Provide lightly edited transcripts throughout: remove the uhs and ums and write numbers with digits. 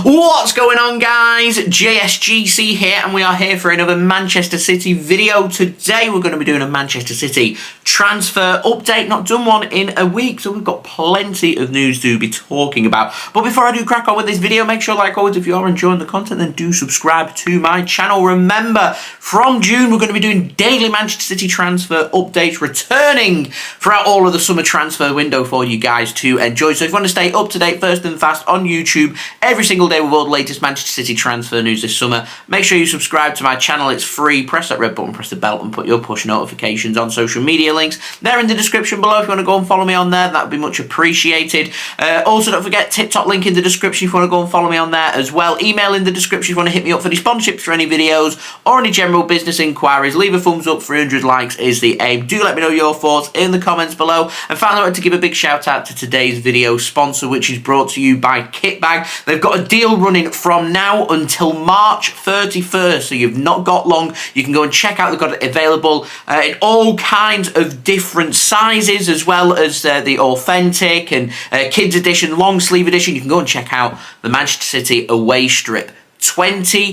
What's going on, guys? JSGC here, and we are here for another Manchester City video. Today we're going to be doing a Manchester City transfer update. Not done one in a week, so we've got plenty of news to be talking about. But before I do crack on with this video, make sure, like always, if you are enjoying the content, then do subscribe to my channel. Remember, from June we're going to be doing daily Manchester City transfer updates, returning throughout all of the summer transfer window for you guys to enjoy. So if you want to stay up to date first and fast on YouTube every single day with all the latest Manchester City transfer news this summer, make sure you subscribe to my channel. It's free. Press that red button, press the bell, and put your push notifications on. Social media links they're in the description below if you want to go and follow me on there. That would be much appreciated. Also, don't forget TikTok link in the description if you want to go and follow me on there as well. Email in the description if you want to hit me up for any sponsorships for any videos or any general business inquiries. Leave a thumbs up. 300 likes is the aim. Do let me know your thoughts in the comments below. And finally, I want to give a big shout out to today's video sponsor, which is brought to you by KitBag. They've got a deal running from now until March 31st, so you've not got long. You can go and check out. They've got it available in all kinds of different sizes, as well as the authentic and kids edition, long sleeve edition. You can go and check out the Manchester City away strip. £25.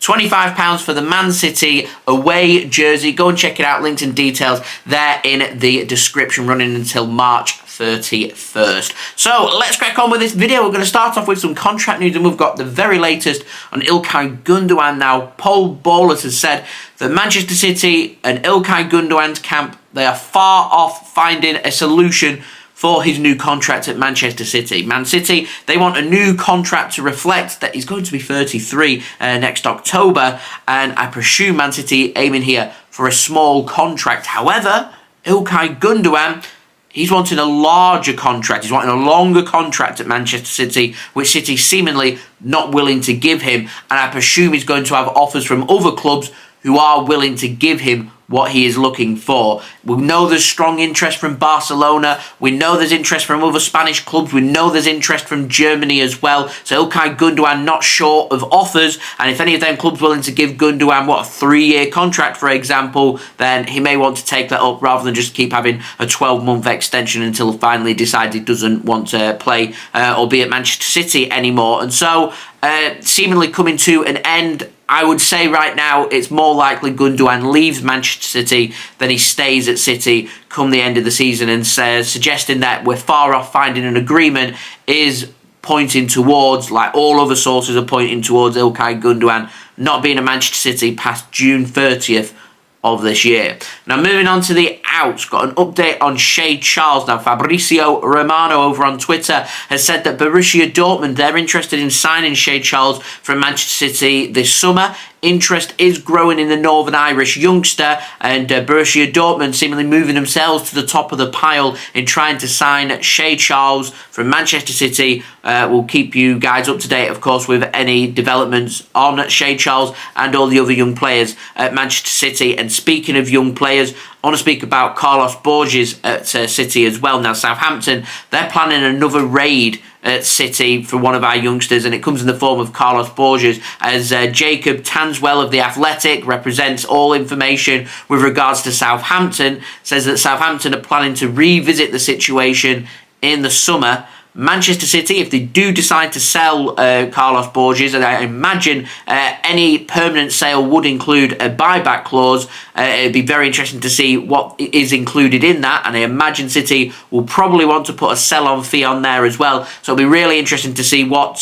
£25 for the Man City away jersey. Go and check it out. Links and details there in the description, running until March 31st. So let's crack on with this video. We're going to start off with some contract news, and we've got the very latest on Ilkay Gundogan. Now, Pol Ballus has said that Manchester City and Ilkay Gundogan's camp, they are far off finding a solution for his new contract at Manchester City. Man City, they want a new contract to reflect that he's going to be 33 next October, and I presume Man City aiming here for a small contract. However, Ilkay Gundogan, he's wanting a larger contract. He's wanting a longer contract at Manchester City, which City seemingly not willing to give him, and I presume he's going to have offers from other clubs who are willing to give him what he is looking for. We know there's strong interest from Barcelona. We know there's interest from other Spanish clubs. We know there's interest from Germany as well. So Ilkay Gundogan not short of offers, and if any of them clubs willing to give Gundogan, what, a 3-year contract, for example, then he may want to take that up rather than just keep having a 12-month extension until finally decides he doesn't want to play or be at Manchester City anymore. And so, seemingly coming to an end, I would say right now it's more likely Gundogan leaves Manchester City than he stays at City come the end of the season, and suggesting that we're far off finding an agreement is pointing towards, like all other sources are pointing towards, Ilkay Gundogan not being at Manchester City past June 30th of this year. Now, moving on to the outs, got an update on Shea Charles. Now, Fabrizio Romano over on Twitter has said that Borussia Dortmund, they're interested in signing Shea Charles from Manchester City this summer. Interest is growing in the Northern Irish youngster, and Borussia Dortmund seemingly moving themselves to the top of the pile in trying to sign Shea Charles from Manchester City. We'll keep you guys up to date, of course, with any developments on Shea Charles and all the other young players at Manchester City. And speaking of young players, I want to speak about Carlos Borges at City as well. Now, Southampton, they're planning another raid at City for one of our youngsters, and it comes in the form of Carlos Borges, as Jacob Tanswell of The Athletic represents all information with regards to Southampton, says that Southampton are planning to revisit the situation in the summer. Manchester City, if they do decide to sell Carlos Borges, and I imagine any permanent sale would include a buyback clause, it'd be very interesting to see what is included in that, and I imagine City will probably want to put a sell-on fee on there as well, so it'll be really interesting to see what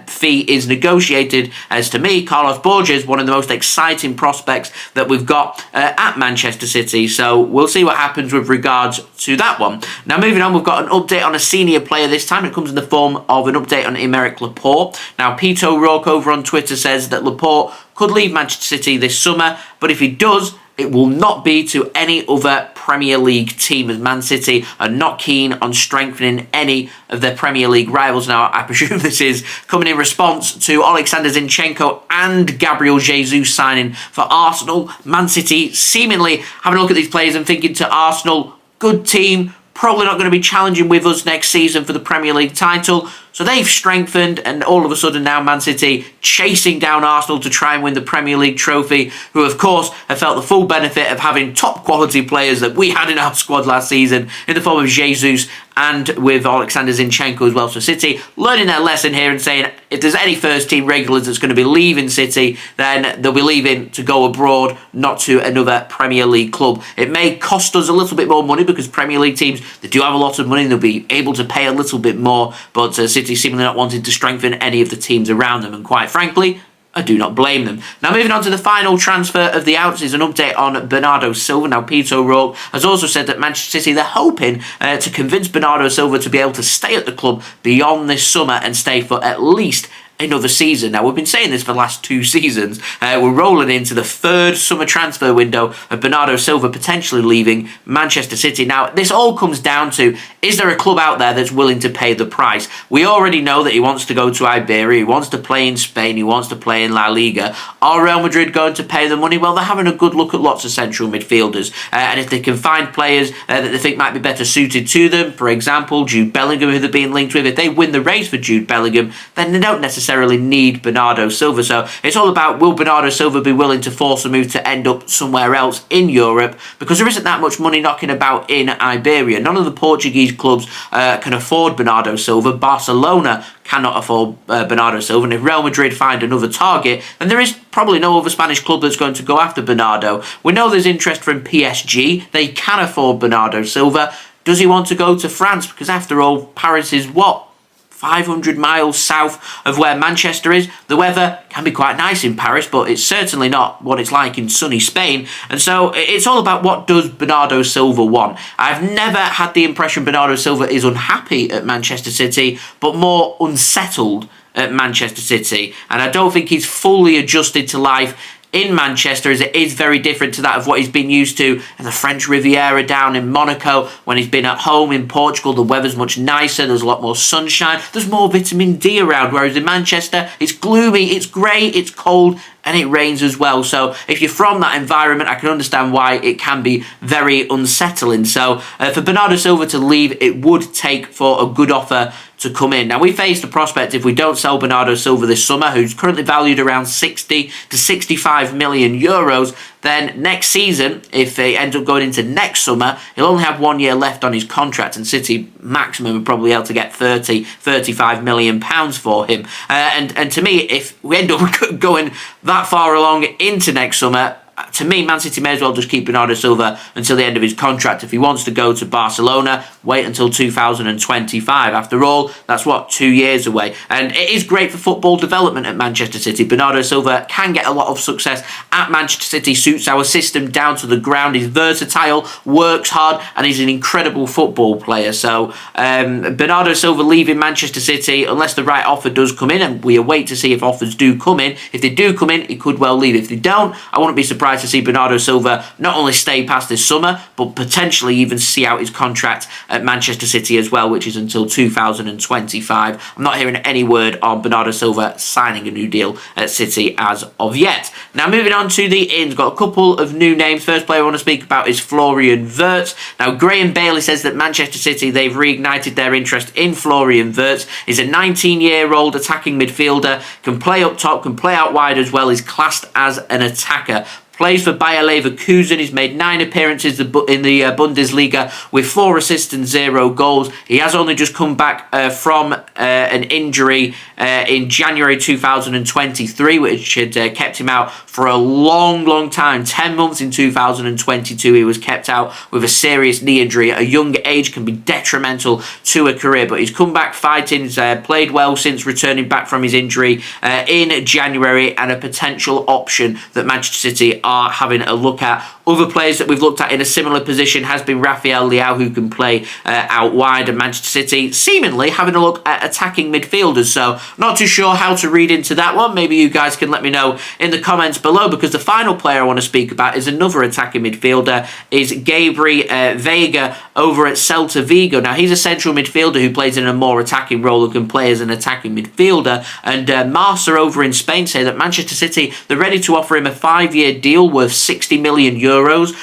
fee is negotiated. As to me, Carlos Borges, one of the most exciting prospects that we've got at Manchester City, so we'll see what happens with regards to that one. Now, moving on, we've got an update on a senior player this time. It comes in the form of an update on Aymeric Laporte. Now, Pete O'Rourke over on Twitter says that Laporte could leave Manchester City this summer, but if he does, it will not be to any other Premier League team, as Man City are not keen on strengthening any of their Premier League rivals. Now, I presume this is coming in response to Alexander Zinchenko and Gabriel Jesus signing for Arsenal. Man City seemingly having a look at these players and thinking to Arsenal, good team, probably not going to be challenging with us next season for the Premier League title, So they've strengthened, and all of a sudden now Man City chasing down Arsenal to try and win the Premier League trophy, who of course have felt the full benefit of having top quality players that we had in our squad last season in the form of Jesus and with Alexander Zinchenko as well. So City learning their lesson here and saying if there's any first team regulars that's going to be leaving City, then they'll be leaving to go abroad, not to another Premier League club. It may cost us a little bit more money because Premier League teams, they do have a lot of money and they'll be able to pay a little bit more, but City seemingly not wanting to strengthen any of the teams around them, and quite frankly, I do not blame them. Now, moving on to the final transfer of the outs is an update on Bernardo Silva. Now, Peter O'Rourke has also said that Manchester City, they're hoping to convince Bernardo Silva to be able to stay at the club beyond this summer and stay for at least another season. Now, we've been saying this for the last 2 seasons. We're rolling into the 3rd summer transfer window of Bernardo Silva potentially leaving Manchester City. Now, this all comes down to, is there a club out there that's willing to pay the price? We already know that he wants to go to Iberia, he wants to play in Spain, he wants to play in La Liga. Are Real Madrid going to pay the money? Well, they're having a good look at lots of central midfielders, and if they can find players that they think might be better suited to them, for example, Jude Bellingham, who they're being linked with, if they win the race for Jude Bellingham, then they don't necessarily need Bernardo Silva. So it's all about, will Bernardo Silva be willing to force a move to end up somewhere else in Europe, because there isn't that much money knocking about in Iberia. None of the Portuguese clubs can afford Bernardo Silva. Barcelona cannot afford Bernardo Silva, and if Real Madrid find another target, then there is probably no other Spanish club that's going to go after Bernardo. We know there's interest from PSG. They can afford Bernardo Silva. Does he want to go to France? Because after all, Paris is what? 500 miles south of where Manchester is. The weather can be quite nice in Paris, but it's certainly not what it's like in sunny Spain. And so it's all about, what does Bernardo Silva want? I've never had the impression Bernardo Silva is unhappy at Manchester City, but more unsettled at Manchester City. And I don't think he's fully adjusted to life in Manchester, as it is very different to that of what he's been used to in the French Riviera, down in Monaco. When he's been at home in Portugal, the weather's much nicer, there's a lot more sunshine, there's more vitamin D around, whereas in Manchester, it's gloomy, it's grey, it's cold, and it rains as well. So if you're from that environment, I can understand why it can be very unsettling. So for Bernardo Silva to leave, it would take for a good offer to come in. Now, we face the prospect, if we don't sell Bernardo Silva this summer, who's currently valued around 60 to 65 million euros, then next season, if he ends up going into next summer, he'll only have 1 year left on his contract, and City maximum would probably be able to get 35 million pounds for him. And to me, if we end up going that far along into next summer, to me, Man City may as well just keep Bernardo Silva until the end of his contract. If he wants to go to Barcelona, wait until 2025. After all, that's what, 2 years away. And it is great for football development at Manchester City. Bernardo Silva can get a lot of success at Manchester City, suits our system down to the ground. He's versatile, works hard, and he's an incredible football player. So Bernardo Silva leaving Manchester City, unless the right offer does come in, and we await to see if offers do come in. If they do come in, he could well leave. If they don't, I wouldn't be surprised to see Bernardo Silva not only stay past this summer, but potentially even see out his contract at Manchester City as well, which is until 2025. I'm not hearing any word on Bernardo Silva signing a new deal at City as of yet. Now, moving on to the ins, got a couple of new names. First player I want to speak about is Florian Wirtz. Now, Graeme Bailey says that Manchester City, they've reignited their interest in Florian Wirtz. He's a 19-year-old attacking midfielder, can play up top, can play out wide as well, is classed as an attacker. Plays for Bayer Leverkusen. He's made 9 appearances in the Bundesliga with 4 assists and 0 goals. He has only just come back from an injury in January 2023, which had kept him out for a long time. 10 months in 2022, he was kept out with a serious knee injury. At a young age can be detrimental to a career, but he's come back fighting. He's played well since returning back from his injury in January, and a potential option that Manchester City are having a look at. Other players that we've looked at in a similar position has been Rafael Leao, who can play out wide, and Manchester City seemingly having a look at attacking midfielders. So not too sure how to read into that one. Maybe you guys can let me know in the comments below, because the final player I want to speak about is another attacking midfielder, is Gabri Veiga over at Celta Viga. Now, he's a central midfielder who plays in a more attacking role and can play as an attacking midfielder, and Marca over in Spain say that Manchester City, they're ready to offer him a 5-year deal deal worth €60 million,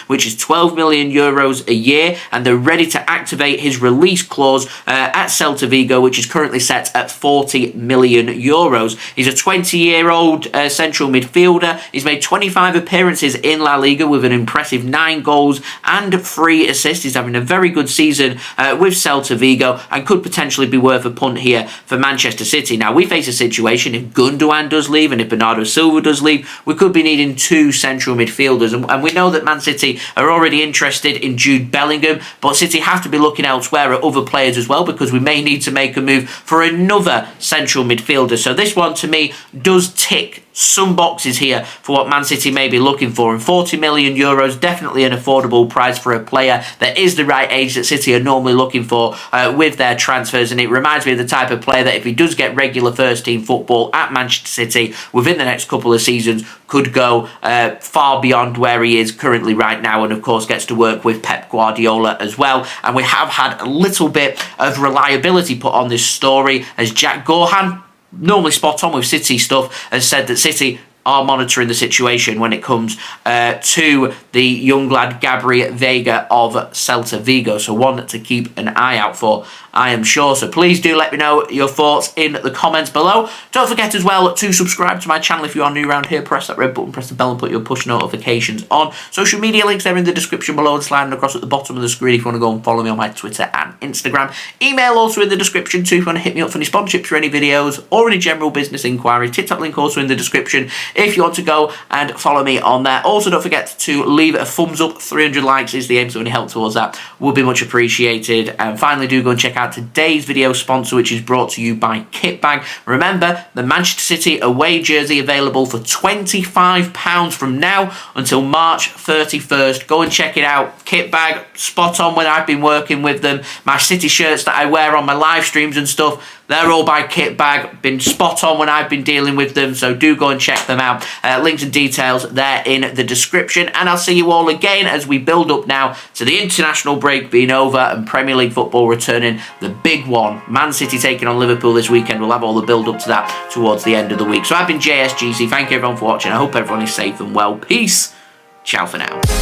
which is €12 million a year, and they're ready to activate his release clause at Celta Vigo, which is currently set at €40 million. He's a 20-year-old central midfielder. He's made 25 appearances in La Liga with an impressive 9 goals and 3 assists. He's having a very good season with Celta Vigo and could potentially be worth a punt here for Manchester City. Now, we face a situation, if Gundogan does leave and if Bernardo Silva does leave, we could be needing 2 central midfielders. And we know that Man City are already interested in Jude Bellingham, but City have to be looking elsewhere at other players as well, because we may need to make a move for another central midfielder. So this one, to me, does tick some boxes here for what Man City may be looking for, and €40 million, definitely an affordable price for a player that is the right age that City are normally looking for with their transfers. And it reminds me of the type of player that, if he does get regular first team football at Manchester City within the next couple of seasons, could go far beyond where he is currently right now, and of course gets to work with Pep Guardiola as well. And we have had a little bit of reliability put on this story, as Jack Gaughan, normally spot on with City stuff, has said that City are monitoring the situation when it comes to the young lad Gabri Veiga of Celta Vigo. So one to keep an eye out for, I am sure. So please do let me know your thoughts in the comments below. Don't forget as well to subscribe to my channel if you are new around here. Press that red button, press the bell, and put your push notifications on. Social media links, they're in the description below and sliding across at the bottom of the screen if you want to go and follow me on my Twitter and Instagram. Email also in the description too if you want to hit me up for any sponsorships for any videos or any general business inquiry. TikTok link also in the description if you want to go and follow me on there. Also, don't forget to leave a thumbs up. 300 likes is the aim, so any help towards that would be much appreciated. And finally, do go and check out today's video sponsor, which is brought to you by KitBag. Remember, the Manchester City away jersey available for £25 from now until March 31st. Go and check it out. KitBag, spot on when I've been working with them. My City shirts that I wear on my live streams and stuff, they're all by KitBag. Been spot on when I've been dealing with them, so do go and check them out. Links and details there in the description. And I'll see you all again as we build up now to the international break being over and Premier League football returning. The big one, Man City taking on Liverpool this weekend. We'll have all the build up to that towards the end of the week. So I've been JSGC. Thank you everyone for watching. I hope everyone is safe and well. Peace. Ciao for now.